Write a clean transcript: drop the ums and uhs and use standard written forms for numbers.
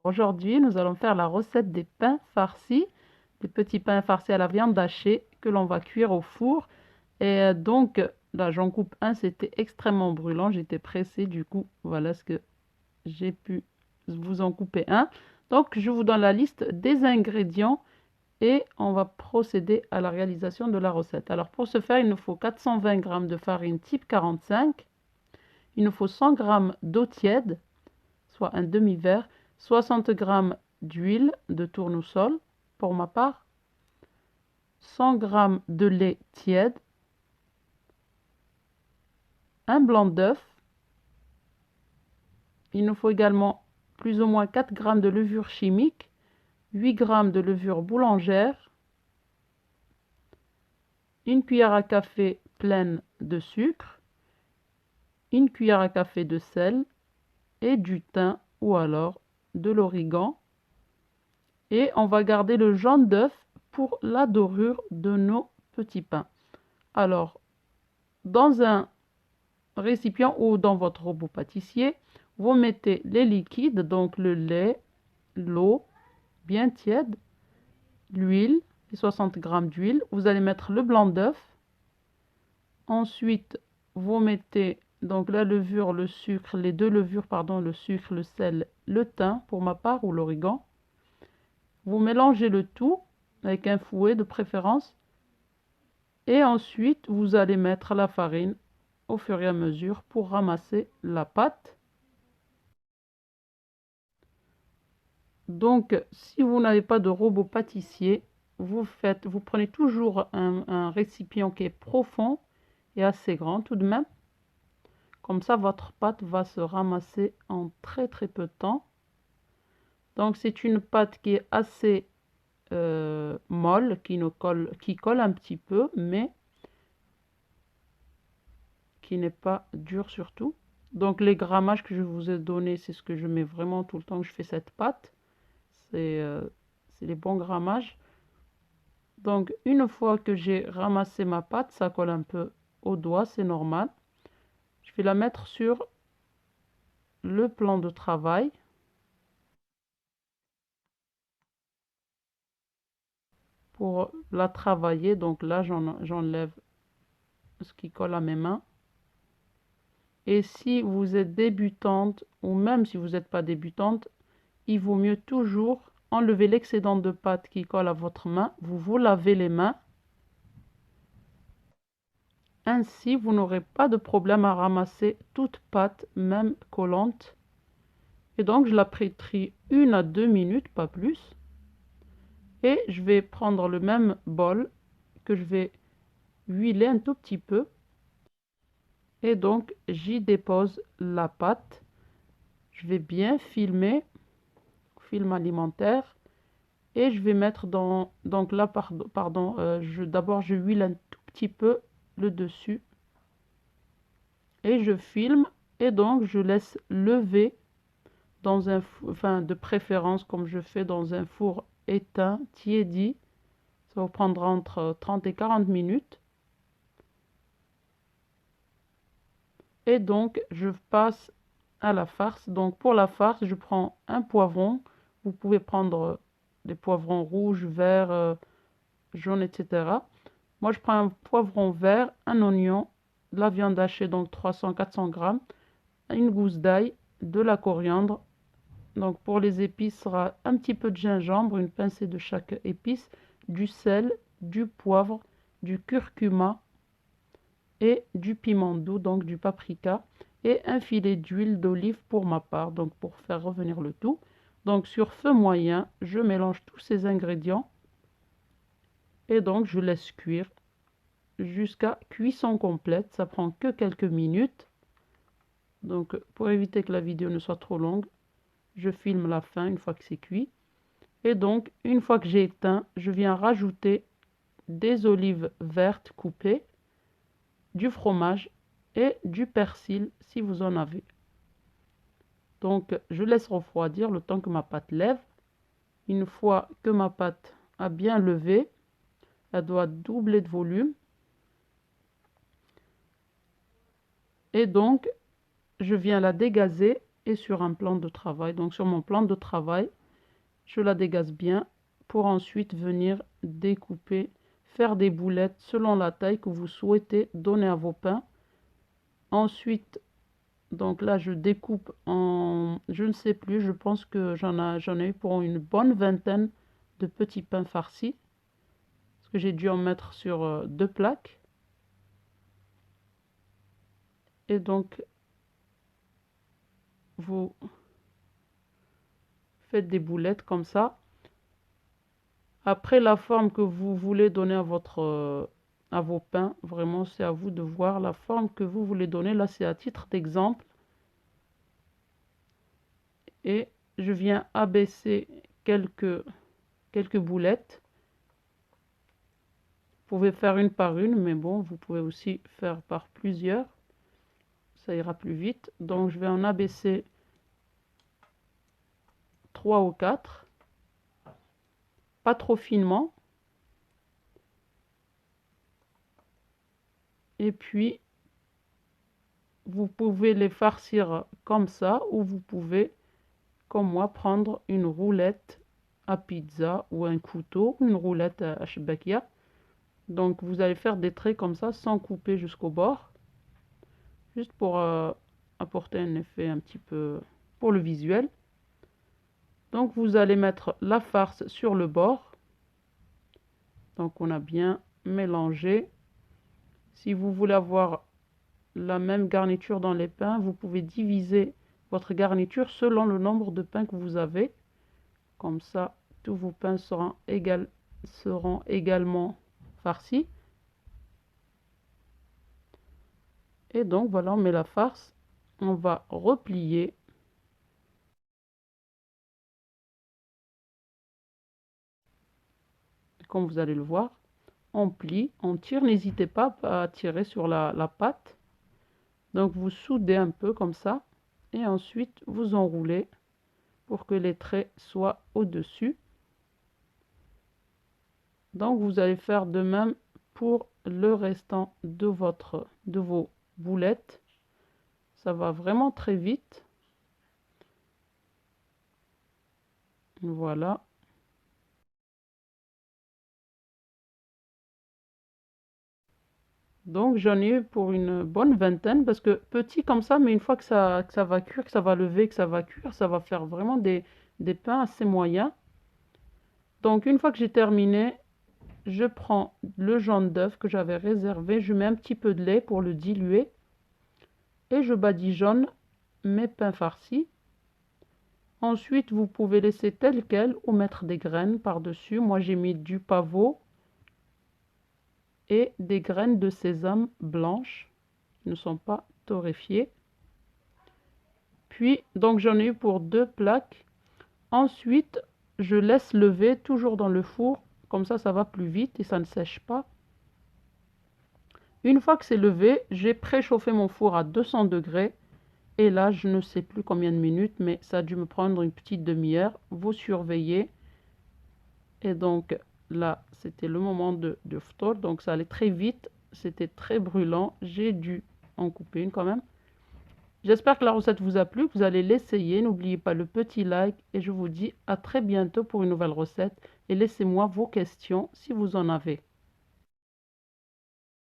Aujourd'hui, nous allons faire la recette des pains farcis, des petits pains farcis à la viande hachée que l'on va cuire au four. Et donc, là, j'en coupe un, c'était extrêmement brûlant, j'étais pressée, du coup, voilà ce que j'ai pu vous en couper un. Donc, je vous donne la liste des ingrédients et on va procéder à la réalisation de la recette. Alors, pour ce faire, il nous faut 420 g de farine type 45, il nous faut 100 g d'eau tiède, soit un demi-verre, 60 g d'huile de tournesol pour ma part, 100 g de lait tiède, un blanc d'œuf. Il nous faut également plus ou moins 4 g de levure chimique, 8 g de levure boulangère, une cuillère à café pleine de sucre, une cuillère à café de sel et du thym ou alors de l'origan. Et on va garder le jaune d'œuf pour la dorure de nos petits pains. Alors, dans un récipient ou dans votre robot pâtissier, vous mettez les liquides, donc le lait, l'eau bien tiède, l'huile, 60 g d'huile. Vous allez mettre le blanc d'œuf. Ensuite, vous mettez donc la levure, le sucre, les deux levures, pardon, le sucre, le sel, le thym pour ma part ou l'origan. Vous mélangez le tout avec un fouet de préférence. Et ensuite, vous allez mettre la farine au fur et à mesure pour ramasser la pâte. Donc, si vous n'avez pas de robot pâtissier, vous prenez toujours un récipient qui est profond et assez grand tout de même. Comme ça, votre pâte va se ramasser en très très peu de temps. Donc, c'est une pâte qui est assez molle, qui colle un petit peu, mais qui n'est pas dure surtout. Donc, les grammages que je vous ai donnés, c'est ce que je mets vraiment tout le temps que je fais cette pâte. C'est les bons grammages. Donc, une fois que j'ai ramassé ma pâte, ça colle un peu au doigt, c'est normal. Je vais la mettre sur le plan de travail. Pour la travailler, donc là, j'enlève ce qui colle à mes mains. Et si vous êtes débutante, ou même si vous n'êtes pas débutante, il vaut mieux toujours enlever l'excédent de pâte qui colle à votre main. Vous vous lavez les mains. Ainsi, vous n'aurez pas de problème à ramasser toute pâte, même collante. Et donc, je la pétris 1 à 2 minutes, pas plus. Et je vais prendre le même bol que je vais huiler un tout petit peu. Et donc, j'y dépose la pâte. Je vais bien filmer, film alimentaire. Et je vais mettre dans... Donc là, d'abord, je huile un tout petit peu le dessus. Et je filme. Et donc, je laisse lever dans un four, de préférence, comme je fais dans un four éteint, tiédi. Ça vous prendra entre 30 et 40 minutes. Et donc, je passe à la farce. Donc, pour la farce, je prends un poivron. Vous pouvez prendre des poivrons rouges, verts, jaunes, etc. Moi, je prends un poivron vert, un oignon, de la viande hachée, donc 300-400 grammes, une gousse d'ail, de la coriandre. Donc, pour les épices, ce sera un petit peu de gingembre, une pincée de chaque épice, du sel, du poivre, du curcuma et du piment doux, donc du paprika, et un filet d'huile d'olive pour ma part, donc pour faire revenir le tout. Donc sur feu moyen, je mélange tous ces ingrédients et donc je laisse cuire jusqu'à cuisson complète. Ça prend que quelques minutes. Donc pour éviter que la vidéo ne soit trop longue, je filme la fin une fois que c'est cuit. Et donc une fois que j'ai éteint, je viens rajouter des olives vertes coupées, du fromage et du persil si vous en avez. Donc je laisse refroidir le temps que ma pâte lève. Une fois que ma pâte a bien levé, elle doit doubler de volume. Et donc je viens la dégazer et sur un plan de travail. Donc sur mon plan de travail, je la dégaze bien pour ensuite venir découper, faire des boulettes selon la taille que vous souhaitez donner à vos pains. Ensuite, donc là, je découpe en, je ne sais plus, je pense que j'en ai eu pour une bonne vingtaine de petits pains farcis. Parce que j'ai dû en mettre sur 2 plaques. Et donc, vous faites des boulettes comme ça. Après, la forme que vous voulez donner à vos pains, vraiment, c'est à vous de voir la forme que vous voulez donner. Là, c'est à titre d'exemple. Et je viens abaisser quelques boulettes. Vous pouvez faire une par une, mais bon, vous pouvez aussi faire par plusieurs. Ça ira plus vite. Donc, je vais en abaisser 3 ou 4. Pas trop finement. Et puis, vous pouvez les farcir comme ça, ou vous pouvez, comme moi, prendre une roulette à pizza ou un couteau, une roulette à shbakia. Donc, vous allez faire des traits comme ça, sans couper jusqu'au bord, juste pour apporter un effet un petit peu pour le visuel. Donc, vous allez mettre la farce sur le bord. Donc, on a bien mélangé. Si vous voulez avoir la même garniture dans les pains, vous pouvez diviser votre garniture selon le nombre de pains que vous avez. Comme ça, tous vos pains seront également farcis. Et donc, voilà, on met la farce. On va replier. Comme vous allez le voir, on plie, on tire. N'hésitez pas à tirer sur la pâte. Donc, vous soudez un peu comme ça. Et ensuite, vous enroulez pour que les traits soient au-dessus. Donc, vous allez faire de même pour le restant de vos boulettes. Ça va vraiment très vite. Voilà. Donc, j'en ai eu pour une bonne vingtaine parce que petit comme ça, mais une fois que ça va cuire, que ça va lever, que ça va cuire, ça va faire vraiment des pains assez moyens. Donc, une fois que j'ai terminé, je prends le jaune d'œuf que j'avais réservé, je mets un petit peu de lait pour le diluer et je badigeonne mes pains farcis. Ensuite, vous pouvez laisser tel quel ou mettre des graines par-dessus. Moi, j'ai mis du pavot et des graines de sésame blanches qui ne sont pas torréfiées. Puis, donc j'en ai eu pour 2 plaques. Ensuite, je laisse lever toujours dans le four. Comme ça va plus vite et ça ne sèche pas. Une fois que c'est levé, j'ai préchauffé mon four à 200 degrés. Et là, je ne sais plus combien de minutes, mais ça a dû me prendre une petite demi-heure. Vous surveillez. Et donc, là, c'était le moment de ftour. Donc, ça allait très vite. C'était très brûlant. J'ai dû en couper une quand même. J'espère que la recette vous a plu, que vous allez l'essayer. N'oubliez pas le petit like et je vous dis à très bientôt pour une nouvelle recette. Et laissez-moi vos questions si vous en avez.